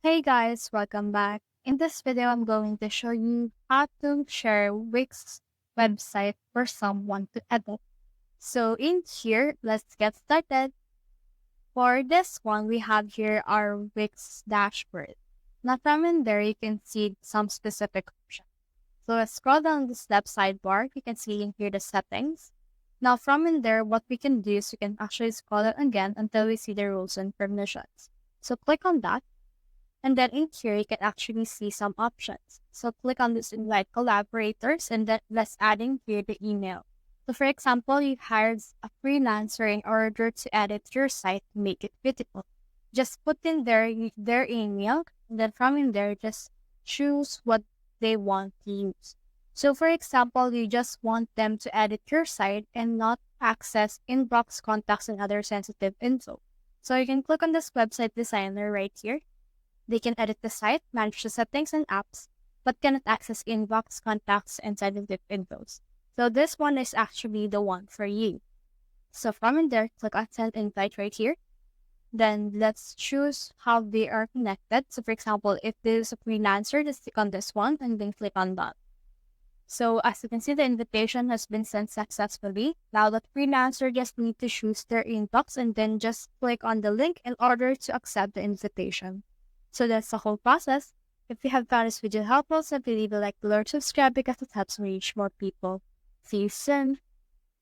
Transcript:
Hey guys, welcome back. In this video, I'm going to show you how to share Wix website for someone to edit. So in here, let's get started. For this one, we have here our Wix dashboard. Now from in there, you can see some specific options. So let's scroll down this left sidebar. You can see in here the settings. Now from in there, what we can do is we can actually scroll it again until we see the rules and permissions. So click on that. And then in here, you can actually see some options. So click on this invite collaborators and then let's add in here the email. So for example, you hired a freelancer in order to edit your site, make it beautiful. Just put in their email and then from in there, just choose what they want to use. So for example, you just want them to edit your site and not access inbox contacts and other sensitive info. So you can click on this website designer right here. They can edit the site, manage the settings and apps, but cannot access inbox, contacts, and sensitive infos. So this one is actually the one for you. So from in there, click on send invite right here. Then let's choose how they are connected. So for example, if this is a freelancer, just click on this one and then click on that. So as you can see, the invitation has been sent successfully. Now the freelancer just need to choose their inbox and then just click on the link in order to accept the invitation. So that's the whole process. If you have found this video helpful, simply leave a like, below, or subscribe because it helps me reach more people. See you soon.